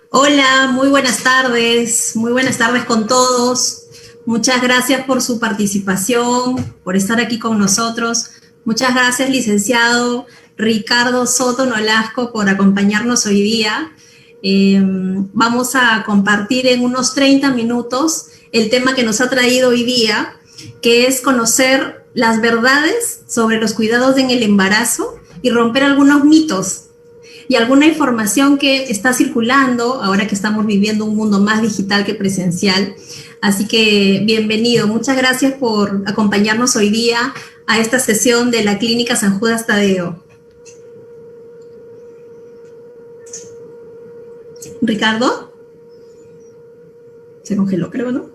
Hola, muy buenas tardes con todos. Muchas gracias por su participación, por estar aquí con nosotros. Muchas gracias, licenciado Ricardo Soto Nolasco, por acompañarnos hoy día. Vamos a compartir en unos 30 minutos el tema que nos ha traído hoy día, que es conocer las verdades sobre los cuidados en el embarazo y romper algunos mitos y alguna información que está circulando ahora que estamos viviendo un mundo más digital que presencial. Así que bienvenido, muchas gracias por acompañarnos hoy día a esta sesión de la Clínica San Judas Tadeo. Ricardo, se congeló, creo, ¿no?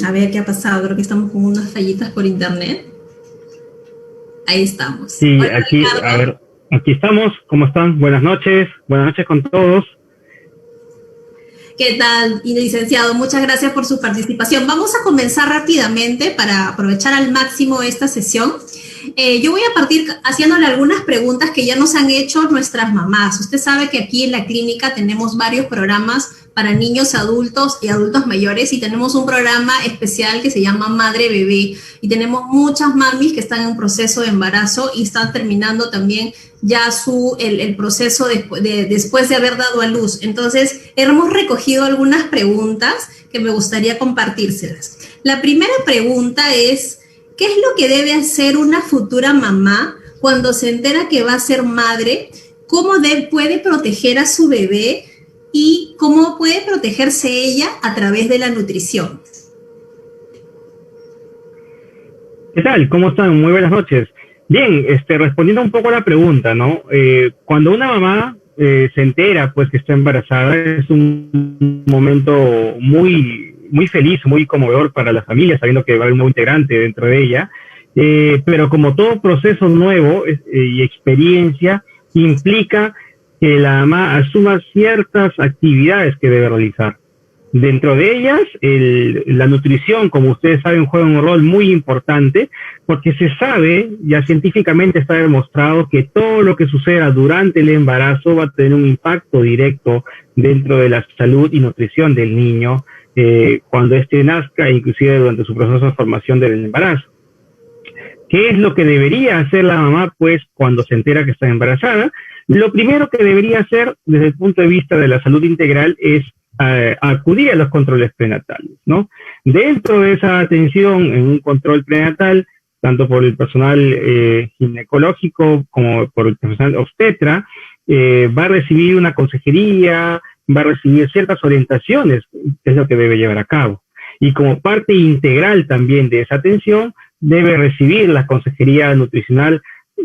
A ver qué ha pasado, creo que estamos con unas fallitas por internet. Ahí estamos. Sí, hola, aquí, Ricardo. A ver, aquí estamos. ¿Cómo están? Buenas noches con todos. ¿Qué tal, licenciado? Muchas gracias por su participación. Vamos a comenzar rápidamente para aprovechar al máximo esta sesión. Yo voy a partir haciéndole algunas preguntas que ya nos han hecho nuestras mamás. Usted sabe que aquí en la clínica tenemos varios programas para niños, adultos y adultos mayores, y tenemos un programa especial que se llama Madre Bebé, y tenemos muchas mamis que están en proceso de embarazo y están terminando también ya el proceso después de haber dado a luz. Entonces, hemos recogido algunas preguntas que me gustaría compartírselas. La primera pregunta es: ¿qué es lo que debe hacer una futura mamá cuando se entera que va a ser madre? ¿Cómo puede proteger a su bebé? ¿Y cómo puede protegerse ella a través de la nutrición? ¿Qué tal? ¿Cómo están? Muy buenas noches. Bien, respondiendo un poco a la pregunta, ¿no? Cuando una mamá se entera, pues, que está embarazada, es un momento muy feliz, muy conmovedor para la familia, sabiendo que va a haber un nuevo integrante dentro de ella. Pero como todo proceso nuevo y experiencia, implica que la mamá asuma ciertas actividades que debe realizar. Dentro de ellas, la nutrición, como ustedes saben, juega un rol muy importante, porque se sabe, ya científicamente está demostrado, que todo lo que suceda durante el embarazo va a tener un impacto directo dentro de la salud y nutrición del niño cuando éste nazca, inclusive durante su proceso de formación del embarazo. ¿Qué es lo que debería hacer la mamá, pues, cuando se entera que está embarazada? Lo primero que debería hacer desde el punto de vista de la salud integral es acudir a los controles prenatales, ¿no? Dentro de esa atención en un control prenatal, tanto por el personal ginecológico como por el personal obstetra, va a recibir una consejería, va a recibir ciertas orientaciones, que es lo que debe llevar a cabo. Y como parte integral también de esa atención, debe recibir la consejería nutricional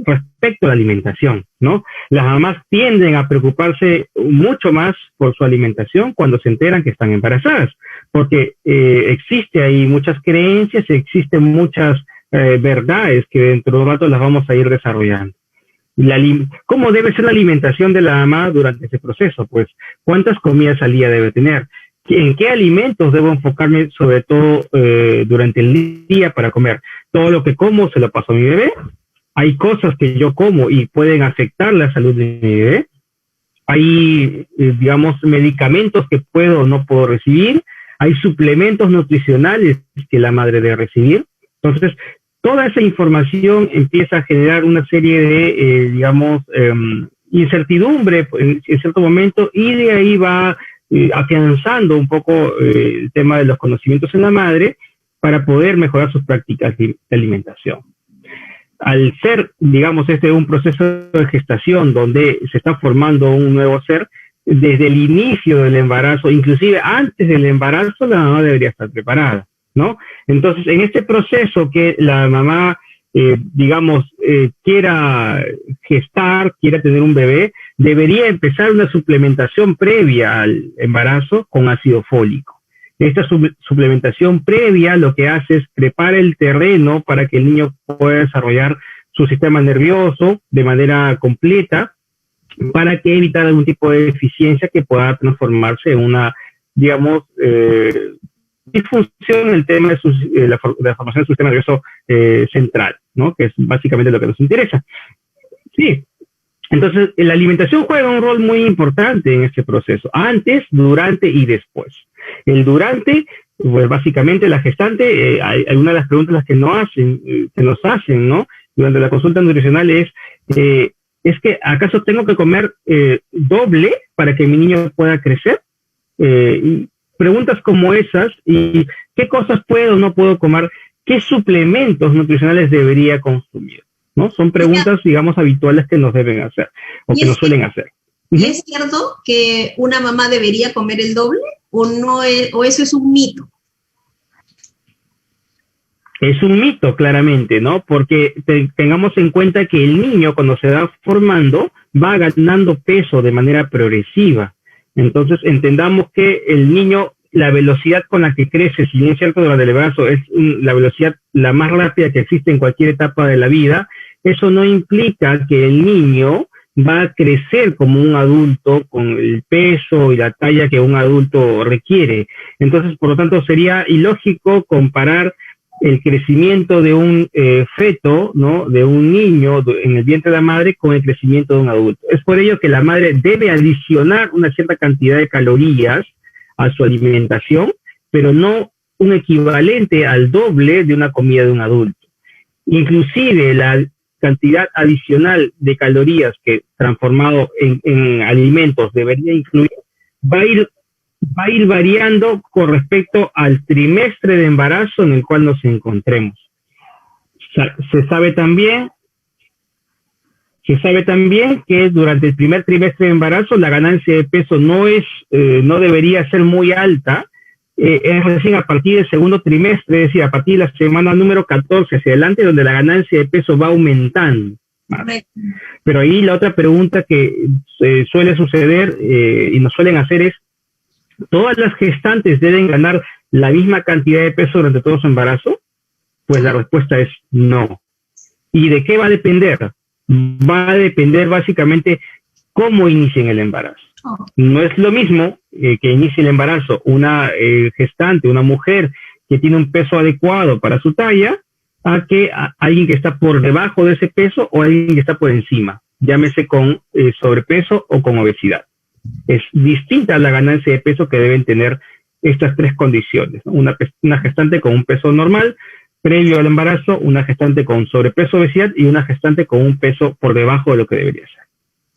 respecto a la alimentación, ¿no? Las mamás tienden a preocuparse mucho más por su alimentación cuando se enteran que están embarazadas, porque existe ahí muchas creencias, existen muchas verdades que dentro de un rato las vamos a ir desarrollando. ¿Cómo debe ser la alimentación de la mamá durante ese proceso? Pues, ¿cuántas comidas al día debe tener? ¿En qué alimentos debo enfocarme sobre todo durante el día para comer? ¿Todo lo que como se lo paso a mi bebé? Hay cosas que yo como y pueden afectar la salud de mi bebé. Hay, digamos, medicamentos que puedo o no puedo recibir. Hay suplementos nutricionales que la madre debe recibir. Entonces, toda esa información empieza a generar una serie de, incertidumbre en cierto momento, y de ahí va afianzando un poco el tema de los conocimientos en la madre para poder mejorar sus prácticas de alimentación. Al ser, digamos, un proceso de gestación donde se está formando un nuevo ser, desde el inicio del embarazo, inclusive antes del embarazo, la mamá debería estar preparada, ¿no? Entonces, en este proceso que la mamá, quiera gestar, quiera tener un bebé, debería empezar una suplementación previa al embarazo con ácido fólico. Esta suplementación previa lo que hace es prepara el terreno para que el niño pueda desarrollar su sistema nervioso de manera completa, para que evitar algún tipo de deficiencia que pueda transformarse en una, disfunción en el tema de la formación del sistema nervioso central, ¿no? Que es básicamente lo que nos interesa. Sí, entonces la alimentación juega un rol muy importante en este proceso, antes, durante y después. El durante, pues básicamente la gestante, hay una de las preguntas que nos hacen, ¿no? Durante la consulta nutricional es que ¿acaso tengo que comer doble para que mi niño pueda crecer? Y preguntas como esas, y qué cosas puedo o no puedo comer, qué suplementos nutricionales debería consumir, ¿no? Son preguntas, digamos, habituales que nos deben hacer, o que nos suelen hacer. ¿Y es cierto que una mamá debería comer el doble, o no o eso es un mito? Es un mito, claramente, ¿no? Porque tengamos en cuenta que el niño, cuando se va formando, va ganando peso de manera progresiva. Entonces, entendamos que el niño, la velocidad con la que crece, si bien es cierto, durante el embarazo es la velocidad la más rápida que existe en cualquier etapa de la vida, eso no implica que el niño va a crecer como un adulto con el peso y la talla que un adulto requiere. Entonces, por lo tanto, sería ilógico comparar el crecimiento de un feto, ¿no? De un niño en el vientre de la madre con el crecimiento de un adulto. Es por ello que la madre debe adicionar una cierta cantidad de calorías a su alimentación, pero no un equivalente al doble de una comida de un adulto. Inclusive la cantidad adicional de calorías que transformado en alimentos debería incluir va a ir variando con respecto al trimestre de embarazo en el cual nos encontremos. Se sabe también que durante el primer trimestre de embarazo la ganancia de peso no debería ser muy alta, es recién a partir del segundo trimestre, es decir, a partir de la semana número 14 hacia adelante, donde la ganancia de peso va aumentando. Pero ahí la otra pregunta que suele suceder y nos suelen hacer es, ¿todas las gestantes deben ganar la misma cantidad de peso durante todo su embarazo? Pues la respuesta es no. ¿Y de qué va a depender? Va a depender básicamente cómo inicien el embarazo. No es lo mismo que inicie el embarazo una gestante, una mujer que tiene un peso adecuado para su talla, a que alguien que está por debajo de ese peso o alguien que está por encima, llámese con sobrepeso o con obesidad. Es distinta la ganancia de peso que deben tener estas tres condiciones, ¿no? Una gestante con un peso normal previo al embarazo, una gestante con sobrepeso, obesidad y una gestante con un peso por debajo de lo que debería ser.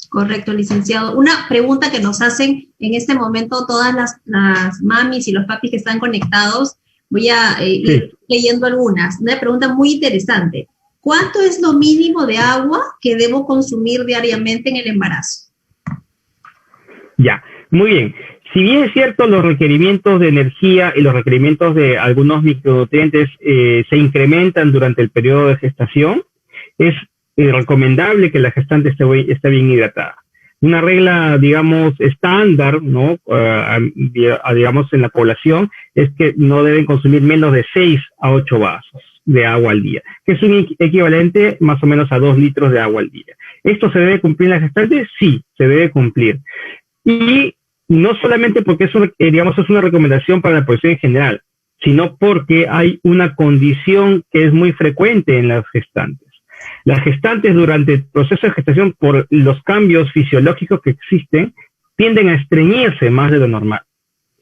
Correcto, licenciado. Una pregunta que nos hacen en este momento todas las mamis y los papis que están conectados, voy a ir leyendo algunas. Una pregunta muy interesante. ¿Cuánto es lo mínimo de agua que debo consumir diariamente en el embarazo? Ya, muy bien. Si bien es cierto, los requerimientos de energía y los requerimientos de algunos micronutrientes se incrementan durante el periodo de gestación, es recomendable que la gestante esté bien hidratada. Una regla, digamos, estándar, ¿no? Digamos, en la población, es que no deben consumir menos de 6 a 8 vasos de agua al día, que es un equivalente más o menos a 2 litros de agua al día. ¿Esto se debe cumplir en la gestante? Sí, se debe cumplir. Y no solamente porque es una recomendación para la población en general, sino porque hay una condición que es muy frecuente en las gestantes. Las gestantes durante el proceso de gestación, por los cambios fisiológicos que existen, tienden a estreñirse más de lo normal.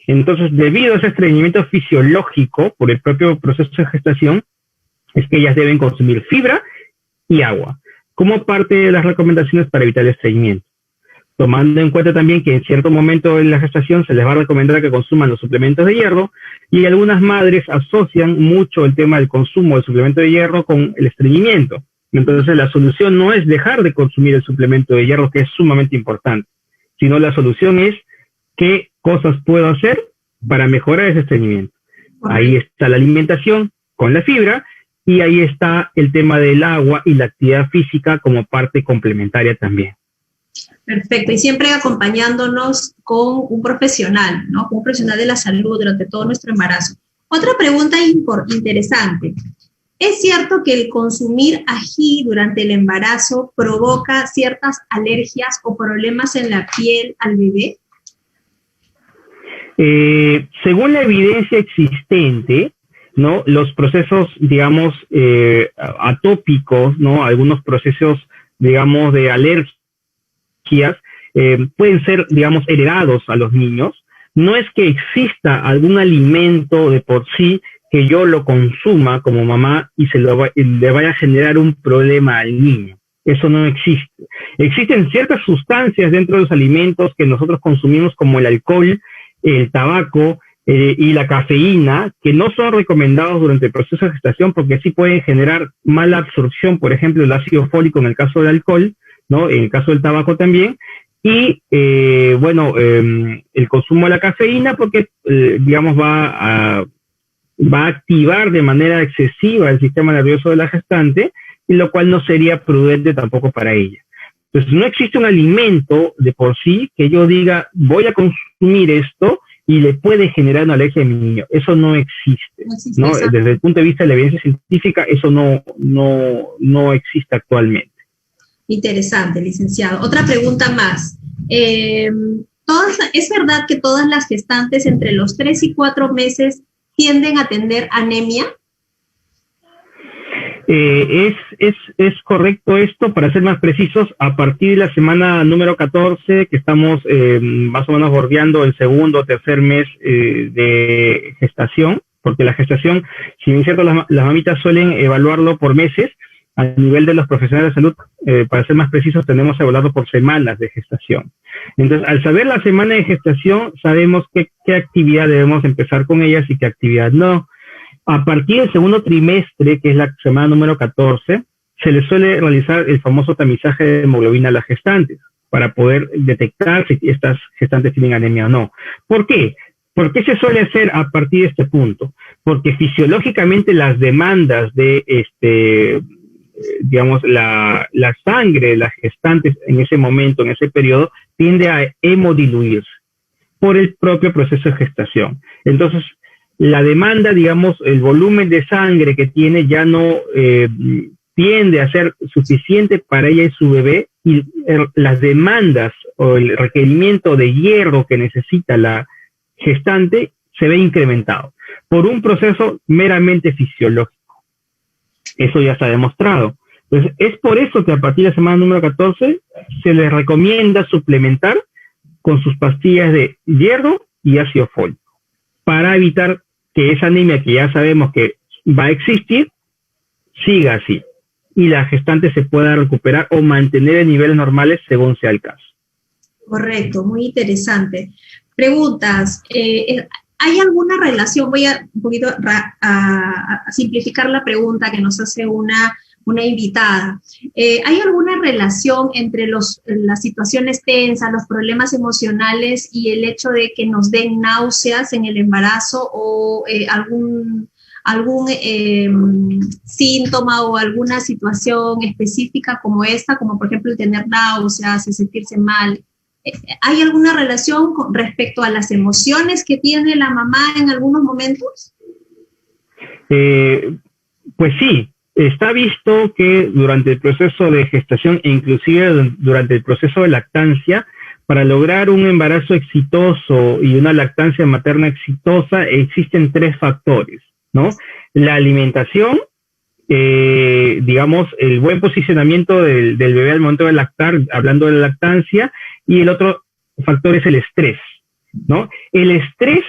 Entonces, debido a ese estreñimiento fisiológico por el propio proceso de gestación, es que ellas deben consumir fibra y agua como parte de las recomendaciones para evitar el estreñimiento. Tomando en cuenta también que en cierto momento en la gestación se les va a recomendar que consuman los suplementos de hierro, y algunas madres asocian mucho el tema del consumo del suplemento de hierro con el estreñimiento. Entonces la solución no es dejar de consumir el suplemento de hierro, que es sumamente importante, sino la solución es qué cosas puedo hacer para mejorar ese estreñimiento. Ahí está la alimentación con la fibra, y ahí está el tema del agua y la actividad física como parte complementaria también. Perfecto, y siempre acompañándonos con un profesional, ¿no? Con un profesional de la salud durante todo nuestro embarazo. Otra pregunta interesante. ¿Es cierto que el consumir ají durante el embarazo provoca ciertas alergias o problemas en la piel al bebé? Según la evidencia existente, ¿no? Los procesos, digamos, atópicos, ¿no? Algunos procesos digamos, de alergias, pueden ser, digamos, heredados a los niños. No es que exista algún alimento de por sí que yo lo consuma como mamá y le vaya a generar un problema al niño. Eso no existe. Existen ciertas sustancias dentro de los alimentos que nosotros consumimos, como el alcohol, el tabaco y la cafeína, que no son recomendados durante el proceso de gestación porque sí pueden generar mala absorción, por ejemplo, el ácido fólico en el caso del alcohol, ¿no? En el caso del tabaco también. Y, el consumo de la cafeína porque, digamos, va a activar de manera excesiva el sistema nervioso de la gestante, y lo cual no sería prudente tampoco para ella. Entonces, no existe un alimento de por sí que yo diga, voy a consumir esto y le puede generar una alergia a mi niño. Eso no existe, ¿no? Desde el punto de vista de la evidencia científica, eso no existe actualmente. Interesante, licenciado. Otra pregunta más. ¿Es verdad que todas las gestantes entre los 3 y 4 meses tienden a tener anemia? Es correcto esto. Para ser más precisos, a partir de la semana número 14, que estamos más o menos bordeando el segundo o tercer mes de gestación, porque la gestación, si bien es cierto, las mamitas suelen evaluarlo por meses, a nivel de los profesionales de salud, para ser más precisos, tenemos evaluado por semanas de gestación. Entonces, al saber la semana de gestación, sabemos qué actividad debemos empezar con ellas y qué actividad no. A partir del segundo trimestre, que es la semana número 14, se les suele realizar el famoso tamizaje de hemoglobina a las gestantes para poder detectar si estas gestantes tienen anemia o no. ¿Por qué? ¿Por qué se suele hacer a partir de este punto? Porque fisiológicamente las demandas de digamos, la sangre de las gestantes en ese momento, en ese periodo, tiende a hemodiluirse por el propio proceso de gestación. Entonces, la demanda, digamos, el volumen de sangre que tiene ya no tiende a ser suficiente para ella y su bebé, y las demandas o el requerimiento de hierro que necesita la gestante se ve incrementado por un proceso meramente fisiológico. Eso ya está demostrado. Entonces, es por eso que a partir de la semana número 14 se les recomienda suplementar con sus pastillas de hierro y ácido fólico para evitar que esa anemia que ya sabemos que va a existir siga así y la gestante se pueda recuperar o mantener en niveles normales según sea el caso. Correcto, muy interesante. Preguntas. ¿Hay alguna relación? Voy a un poquito a simplificar la pregunta que nos hace una invitada. ¿Hay alguna relación entre las situaciones tensas, los problemas emocionales y el hecho de que nos den náuseas en el embarazo o algún síntoma o alguna situación específica como esta, como por ejemplo el tener náuseas, el sentirse mal? ¿Hay alguna relación con respecto a las emociones que tiene la mamá en algunos momentos? Pues sí, está visto que durante el proceso de gestación e inclusive durante el proceso de lactancia, para lograr un embarazo exitoso y una lactancia materna exitosa, existen 3 factores, ¿no? La alimentación, digamos, el buen posicionamiento del bebé al momento de lactar, hablando de la lactancia, y el otro factor es el estrés, ¿no? El estrés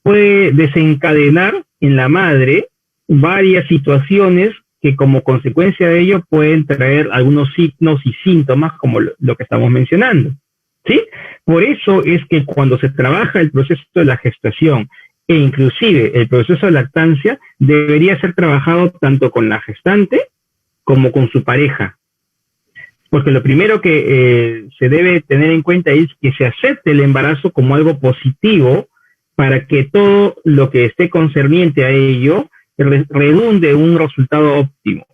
puede desencadenar en la madre varias situaciones que como consecuencia de ello pueden traer algunos signos y síntomas como lo que estamos mencionando, ¿sí? Por eso es que cuando se trabaja el proceso de la gestación e inclusive el proceso de lactancia, debería ser trabajado tanto con la gestante como con su pareja. Porque lo primero que se debe tener en cuenta es que se acepte el embarazo como algo positivo para que todo lo que esté concerniente a ello redunde un resultado óptimo.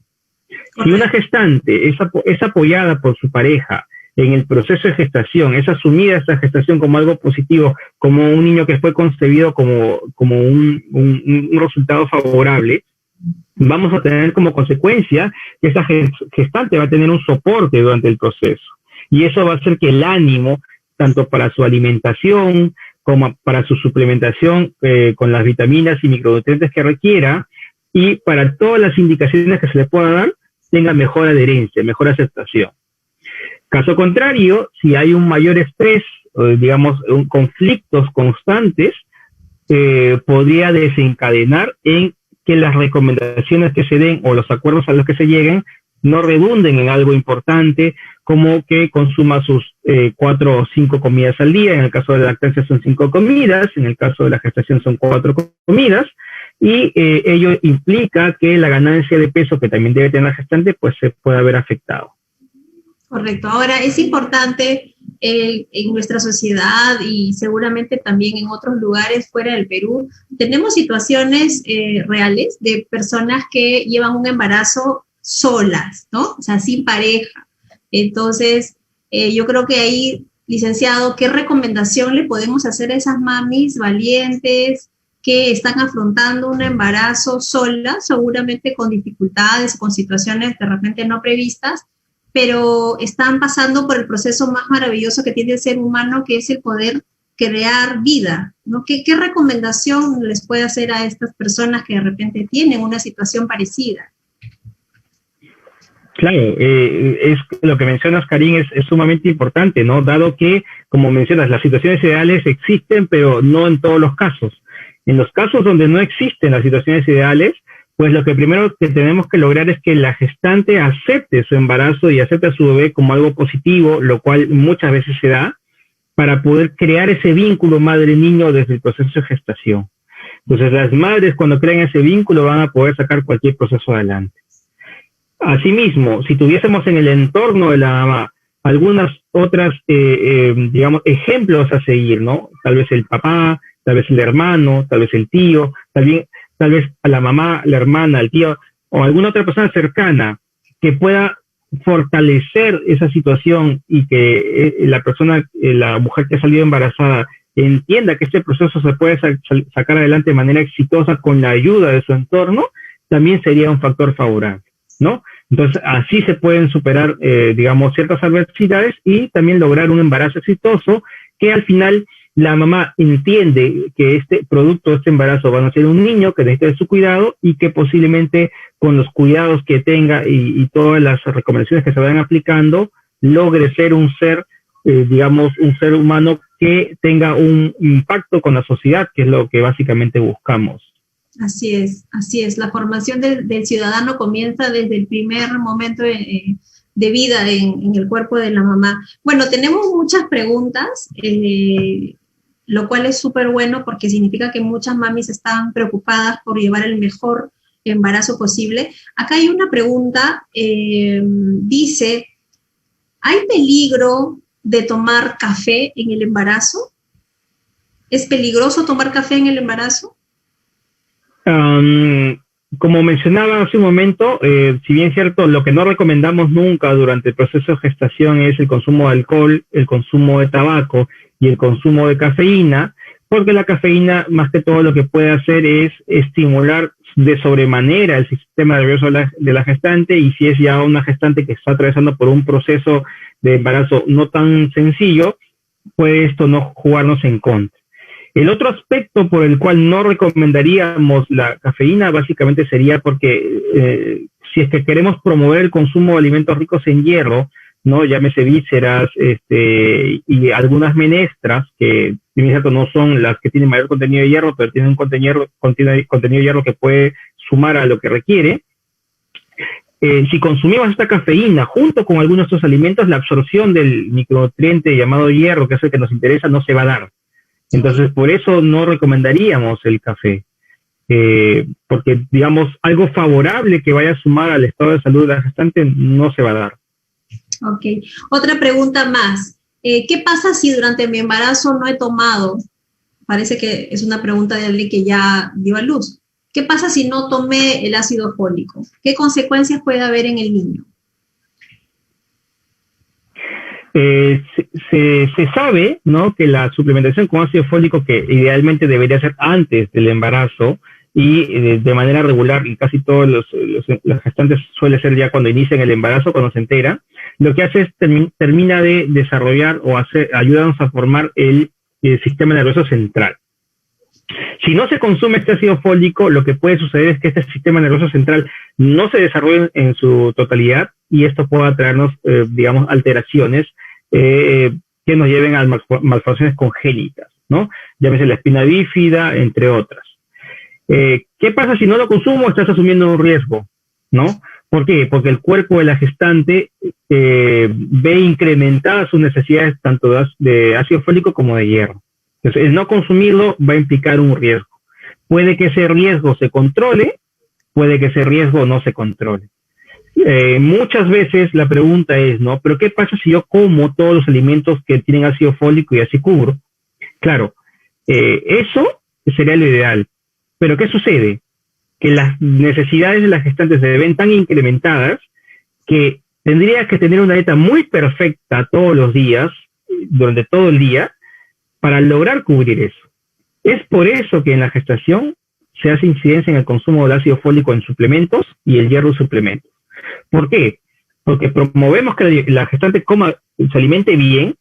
Si una gestante es apoyada por su pareja en el proceso de gestación, es asumida esta gestación como algo positivo, como un niño que fue concebido como un resultado favorable, vamos a tener como consecuencia que esa gestante va a tener un soporte durante el proceso. Y eso va a hacer que el ánimo, tanto para su alimentación como para su suplementación con las vitaminas y micronutrientes que requiera, y para todas las indicaciones que se le pueda dar, tenga mejor adherencia, mejor aceptación. Caso contrario, si hay un mayor estrés, digamos, conflictos constantes, podría desencadenar en que las recomendaciones que se den o los acuerdos a los que se lleguen no redunden en algo importante, como que consuma sus 4 o 5 comidas al día. En el caso de la lactancia son 5 comidas, en el caso de la gestación son 4 comidas, y ello implica que la ganancia de peso que también debe tener la gestante, pues se puede haber afectado. Correcto. Ahora, es importante en nuestra sociedad y seguramente también en otros lugares fuera del Perú, tenemos situaciones reales de personas que llevan un embarazo solas, ¿no? O sea, sin pareja. Entonces, yo creo que ahí, licenciado, ¿qué recomendación le podemos hacer a esas mamis valientes que están afrontando un embarazo solas, seguramente con dificultades, con situaciones de repente no previstas, pero están pasando por el proceso más maravilloso que tiene el ser humano, que es el poder crear vida, ¿no? ¿Qué recomendación les puede hacer a estas personas que de repente tienen una situación parecida? Claro, es lo que mencionas, Karin, es sumamente importante, ¿no? Dado que, como mencionas, las situaciones ideales existen, pero no en todos los casos. En los casos donde no existen las situaciones ideales, pues lo que primero que tenemos que lograr es que la gestante acepte su embarazo y acepte a su bebé como algo positivo, lo cual muchas veces se da, para poder crear ese vínculo madre-niño desde el proceso de gestación. Entonces, las madres, cuando crean ese vínculo, van a poder sacar cualquier proceso adelante. Asimismo, si tuviésemos en el entorno de la mamá algunas otras, digamos, ejemplos a seguir, ¿no? Tal vez el papá, tal vez el hermano, tal vez el tío, tal vez a la mamá, la hermana, el tío, o alguna otra persona cercana que pueda fortalecer esa situación y que la persona, la mujer que ha salido embarazada, entienda que este proceso se puede sacar adelante de manera exitosa con la ayuda de su entorno, también sería un factor favorable, ¿no? Entonces, así se pueden superar, digamos, ciertas adversidades y también lograr un embarazo exitoso que al final la mamá entiende que este producto, este embarazo, va a ser un niño que necesita de su cuidado y que posiblemente con los cuidados que tenga y todas las recomendaciones que se vayan aplicando, logre ser un ser, digamos, un ser humano que tenga un impacto con la sociedad, que es lo que básicamente buscamos. Así es. La formación del ciudadano comienza desde el primer momento de vida en el cuerpo de la mamá. Bueno, tenemos muchas preguntas, lo cual es súper bueno porque significa que muchas mamis están preocupadas por llevar el mejor embarazo posible. Acá hay una pregunta, dice, ¿hay peligro de tomar café en el embarazo? ¿Es peligroso tomar café en el embarazo? Como mencionaba hace un momento, si bien es cierto, lo que no recomendamos nunca durante el proceso de gestación es el consumo de alcohol, el consumo de tabaco y el consumo de cafeína, porque la cafeína más que todo lo que puede hacer es estimular de sobremanera el sistema nervioso de la gestante, y si es ya una gestante que está atravesando por un proceso de embarazo no tan sencillo, puede esto no jugarnos en contra. El otro aspecto por el cual no recomendaríamos la cafeína básicamente sería porque si es que queremos promover el consumo de alimentos ricos en hierro, ¿no? Llámese vísceras y algunas menestras, que si bien es cierto no son las que tienen mayor contenido de hierro, pero tienen un contenido de hierro que puede sumar a lo que requiere. Si consumimos esta cafeína junto con algunos de estos alimentos, la absorción del micronutriente llamado hierro, que es el que nos interesa, no se va a dar. Entonces, por eso no recomendaríamos el café, porque, digamos, algo favorable que vaya a sumar al estado de salud de la gestante no se va a dar. Ok. Otra pregunta más. ¿Qué pasa si durante mi embarazo no he tomado? Parece que es una pregunta de alguien que ya dio a luz. ¿Qué pasa si no tomé el ácido fólico? ¿Qué consecuencias puede haber en el niño? Se sabe, ¿no?, que la suplementación con ácido fólico, que idealmente debería ser antes del embarazo y de manera regular, y casi todos las gestantes suele ser ya cuando inician el embarazo, cuando se entera, lo que hace es termina de desarrollar o ayudarnos a formar el sistema nervioso central. Si no se consume este ácido fólico, lo que puede suceder es que este sistema nervioso central no se desarrolle en su totalidad y esto pueda traernos, digamos, alteraciones que nos lleven a malformaciones congénitas, ¿no? Llámese la espina bífida, entre otras. ¿Qué pasa si no lo consumo? Estás asumiendo un riesgo, ¿no? ¿Por qué? Porque el cuerpo de la gestante ve incrementadas sus necesidades tanto de ácido fólico como de hierro. Entonces, el no consumirlo va a implicar un riesgo. Puede que ese riesgo se controle, puede que ese riesgo no se controle. Muchas veces la pregunta es, ¿no? ¿Pero qué pasa si yo como todos los alimentos que tienen ácido fólico y así cubro? Claro, eso sería lo ideal. Pero ¿qué sucede? Que las necesidades de las gestantes se ven tan incrementadas que tendría que tener una dieta muy perfecta todos los días, durante todo el día, para lograr cubrir eso. Es por eso que en la gestación se hace incidencia en el consumo del ácido fólico en suplementos y el hierro en suplementos. ¿Por qué? Porque promovemos que la gestante se alimente bien,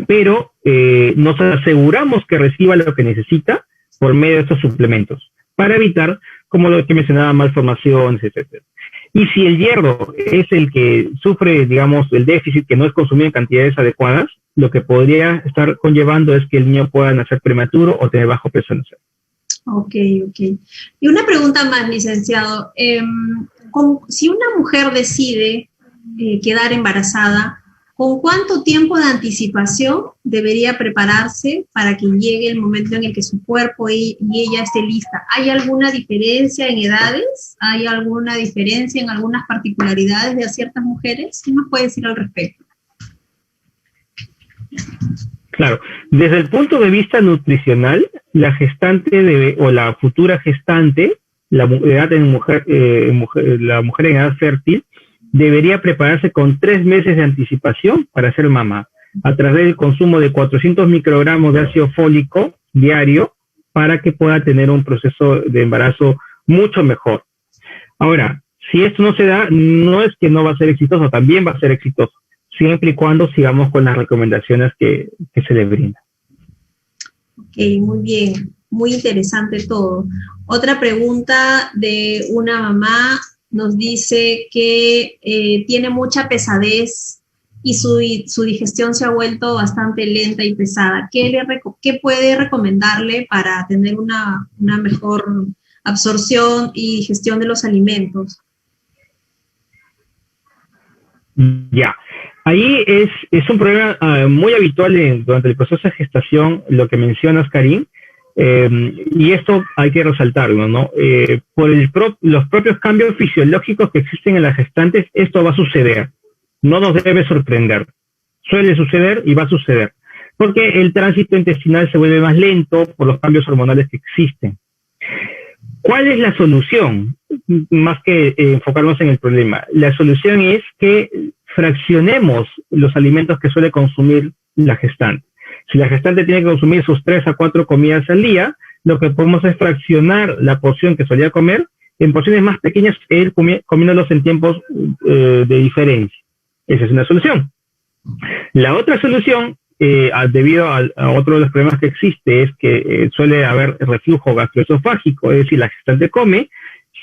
pero nos aseguramos que reciba lo que necesita por medio de estos suplementos, para evitar, como lo que mencionaba, malformaciones, etc. Y si el hierro es el que sufre, digamos, el déficit, que no es consumido en cantidades adecuadas, lo que podría estar conllevando es que el niño pueda nacer prematuro o tener bajo peso nacer. Ok. Y una pregunta más, licenciado. Si una mujer decide quedar embarazada, ¿con cuánto tiempo de anticipación debería prepararse para que llegue el momento en el que su cuerpo y ella esté lista? ¿Hay alguna diferencia en edades? ¿Hay alguna diferencia en algunas particularidades de ciertas mujeres? ¿Qué nos puede decir al respecto? Claro, desde el punto de vista nutricional, la gestante o la futura gestante, la mujer en edad fértil, debería prepararse con 3 meses de anticipación para ser mamá, a través del consumo de 400 microgramos de ácido fólico diario para que pueda tener un proceso de embarazo mucho mejor. Ahora, si esto no se da, no es que no va a ser exitoso, también va a ser exitoso, siempre y cuando sigamos con las recomendaciones que se le brindan. Ok, muy bien, muy interesante todo. Otra pregunta de una mamá nos dice que tiene mucha pesadez y su digestión se ha vuelto bastante lenta y pesada. ¿Qué puede recomendarle para tener una mejor absorción y digestión de los alimentos? Ya, ahí es un problema muy habitual durante el proceso de gestación, lo que mencionas, Karim, y esto hay que resaltarlo, ¿no? Por los propios cambios fisiológicos que existen en las gestantes, esto va a suceder, no nos debe sorprender, suele suceder y va a suceder, porque el tránsito intestinal se vuelve más lento por los cambios hormonales que existen. ¿Cuál es la solución? Más que enfocarnos en el problema, la solución es que fraccionemos los alimentos que suele consumir la gestante. Si la gestante tiene que consumir sus 3 a 4 comidas al día, lo que podemos es fraccionar la porción que solía comer en porciones más pequeñas e ir comiéndolos en tiempos de diferencia. Esa es una solución. La otra solución, debido a otro de los problemas que existe, es que suele haber reflujo gastroesofágico, es decir, la gestante come,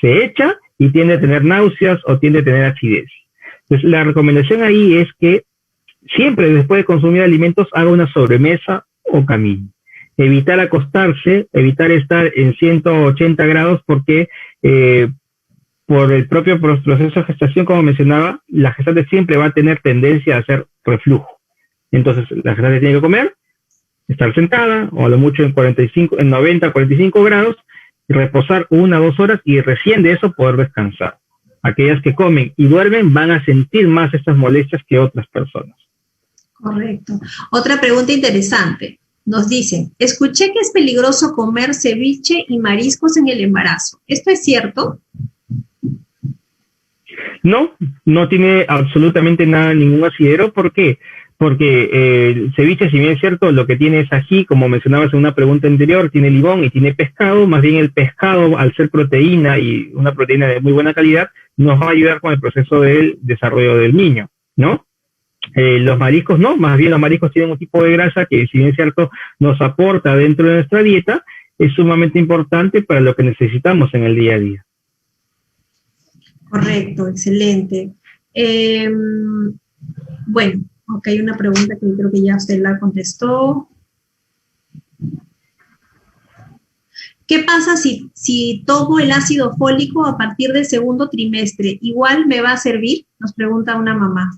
se echa y tiende a tener náuseas o tiende a tener acidez. Entonces, la recomendación ahí es que siempre después de consumir alimentos haga una sobremesa o camine. Evitar acostarse, evitar estar en 180 grados porque por el propio proceso de gestación, como mencionaba, la gestante siempre va a tener tendencia a hacer reflujo. Entonces, la gestante tiene que comer, estar sentada o a lo mucho en 90, 45 grados, y reposar 1 o 2 horas y recién de eso poder descansar. Aquellas que comen y duermen van a sentir más estas molestias que otras personas. Correcto. Otra pregunta interesante. Nos dicen, escuché que es peligroso comer ceviche y mariscos en el embarazo. ¿Esto es cierto? No tiene absolutamente nada, ningún asidero. ¿Por qué? Porque el ceviche, si bien es cierto, lo que tiene es ají, como mencionabas en una pregunta anterior, tiene limón y tiene pescado. Más bien el pescado, al ser proteína y una proteína de muy buena calidad, nos va a ayudar con el proceso del desarrollo del niño, ¿no? Los mariscos no, más bien los mariscos tienen un tipo de grasa que, si bien es cierto, nos aporta dentro de nuestra dieta es sumamente importante para lo que necesitamos en el día a día. Correcto, excelente. Bueno, ok, hay una pregunta que creo que ya usted la contestó. ¿Qué pasa si tomo el ácido fólico a partir del segundo trimestre? ¿Igual me va a servir? Nos pregunta una mamá.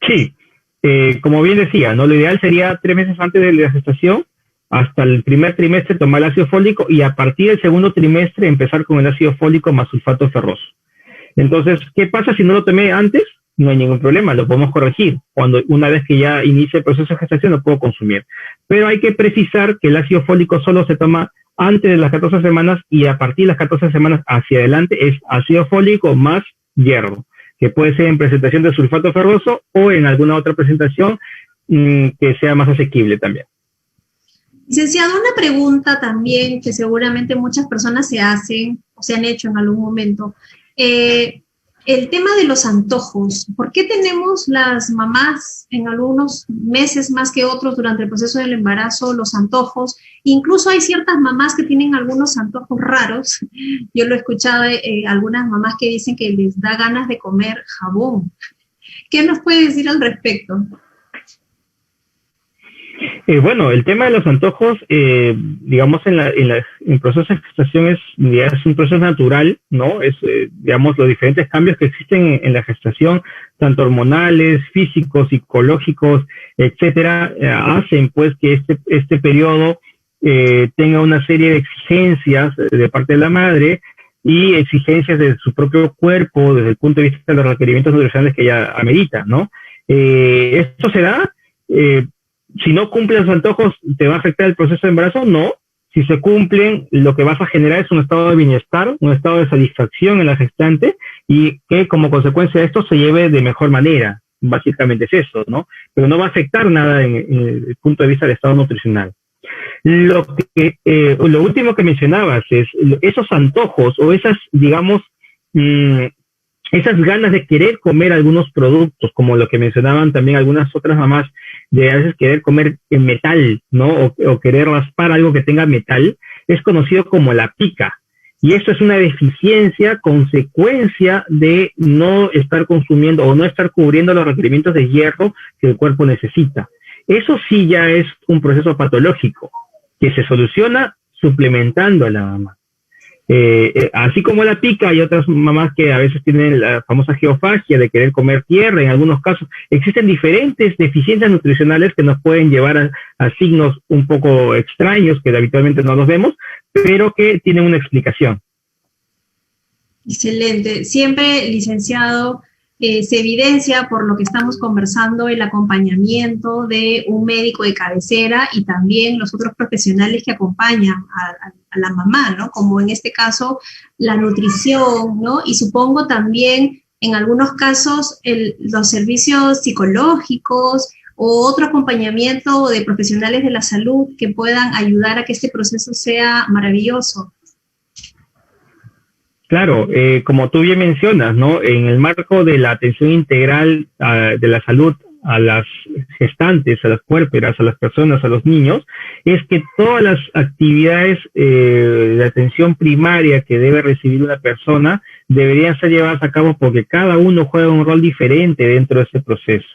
Sí, como bien decía, ¿no? Lo ideal sería 3 meses antes de la gestación, hasta el primer trimestre tomar el ácido fólico y a partir del segundo trimestre empezar con el ácido fólico más sulfato ferroso. Entonces, ¿qué pasa si no lo tomé antes? No hay ningún problema, lo podemos corregir. Una vez que ya inicie el proceso de gestación lo puedo consumir. Pero hay que precisar que el ácido fólico solo se toma antes de las 14 semanas y a partir de las 14 semanas hacia adelante es ácido fólico más hierro, que puede ser en presentación de sulfato ferroso o en alguna otra presentación que sea más asequible también. Licenciado, una pregunta también que seguramente muchas personas se hacen o se han hecho en algún momento. El tema de los antojos. ¿Por qué tenemos las mamás en algunos meses más que otros durante el proceso del embarazo los antojos? Incluso hay ciertas mamás que tienen algunos antojos raros. Yo lo he escuchado algunas mamás que dicen que les da ganas de comer jabón. ¿Qué nos puede decir al respecto? Bueno, el tema de los antojos, digamos, en proceso de gestación es un proceso natural, ¿no? Es, digamos, los diferentes cambios que existen en la gestación, tanto hormonales, físicos, psicológicos, etcétera, hacen, pues, que este periodo tenga una serie de exigencias de parte de la madre y exigencias de su propio cuerpo desde el punto de vista de los requerimientos nutricionales que ella amerita, ¿no? Esto se da... si no cumplen los antojos, ¿te va a afectar el proceso de embarazo? No. Si se cumplen, lo que vas a generar es un estado de bienestar, un estado de satisfacción en la gestante y que como consecuencia de esto se lleve de mejor manera. Básicamente es eso, ¿no? Pero no va a afectar nada en el punto de vista del estado nutricional. Lo último que mencionabas es esos antojos o esas, digamos, esas ganas de querer comer algunos productos, como lo que mencionaban también algunas otras mamás, de a veces querer comer metal, ¿no? O querer raspar algo que tenga metal, es conocido como la pica. Y esto es una deficiencia, consecuencia de no estar consumiendo o no estar cubriendo los requerimientos de hierro que el cuerpo necesita. Eso sí ya es un proceso patológico que se soluciona suplementando a la mamá. Así como la pica, hay otras mamás que a veces tienen la famosa geofagia de querer comer tierra. En algunos casos existen diferentes deficiencias nutricionales que nos pueden llevar a signos un poco extraños que habitualmente no los vemos, pero que tienen una explicación. Excelente. Siempre, licenciado, se evidencia por lo que estamos conversando el acompañamiento de un médico de cabecera y también los otros profesionales que acompañan a la mamá, ¿no? Como en este caso la nutrición, ¿no? Y supongo también en algunos casos los servicios psicológicos o otro acompañamiento de profesionales de la salud que puedan ayudar a que este proceso sea maravilloso. Claro, como tú bien mencionas, ¿no? En el marco de la atención integral de la salud a las gestantes, a las puérperas, a las personas, a los niños, es que todas las actividades de atención primaria que debe recibir una persona deberían ser llevadas a cabo porque cada uno juega un rol diferente dentro de ese proceso.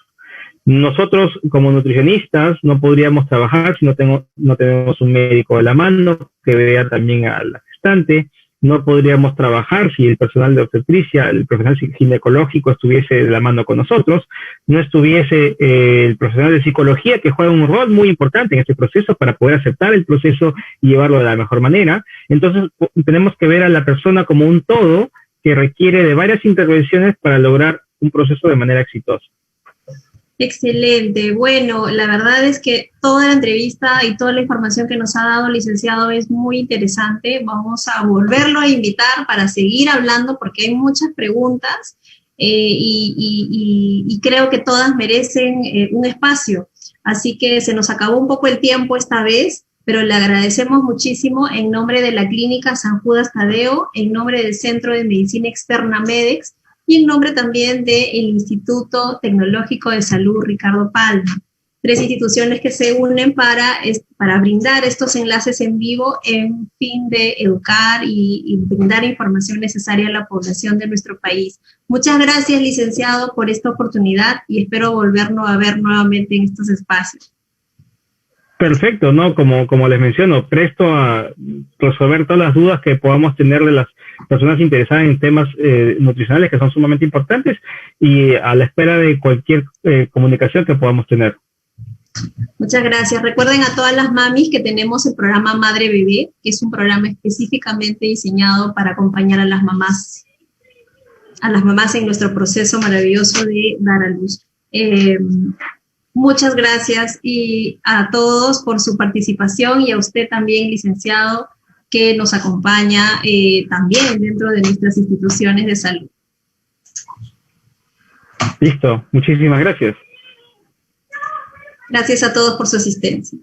Nosotros, como nutricionistas, no podríamos trabajar si no tenemos un médico de la mano que vea también a la gestante. No podríamos trabajar si el personal de obstetricia, el profesional ginecológico estuviese de la mano con nosotros, no estuviese el profesional de psicología que juega un rol muy importante en este proceso para poder aceptar el proceso y llevarlo de la mejor manera. Entonces tenemos que ver a la persona como un todo que requiere de varias intervenciones para lograr un proceso de manera exitosa. Excelente. Bueno, la verdad es que toda la entrevista y toda la información que nos ha dado el licenciado es muy interesante. Vamos a volverlo a invitar para seguir hablando porque hay muchas preguntas y creo que todas merecen un espacio. Así que se nos acabó un poco el tiempo esta vez, pero le agradecemos muchísimo en nombre de la Clínica San Judas Tadeo, en nombre del Centro de Medicina Externa MEDEX, y en nombre también del Instituto Tecnológico de Salud Ricardo Palma. tres instituciones que se unen para brindar estos enlaces en vivo en fin de educar y brindar información necesaria a la población de nuestro país. Muchas gracias, licenciado, por esta oportunidad y espero volvernos a ver nuevamente en estos espacios. Perfecto, ¿no? Como les menciono, presto a resolver todas las dudas que podamos tener de las personas interesadas en temas nutricionales que son sumamente importantes y a la espera de cualquier comunicación que podamos tener. Muchas gracias. Recuerden a todas las mamis que tenemos el programa Madre Bebé, que es un programa específicamente diseñado para acompañar a las mamás en nuestro proceso maravilloso de dar a luz. Muchas gracias y a todos por su participación y a usted también, licenciado, que nos acompaña también dentro de nuestras instituciones de salud. Listo, muchísimas gracias. Gracias a todos por su asistencia.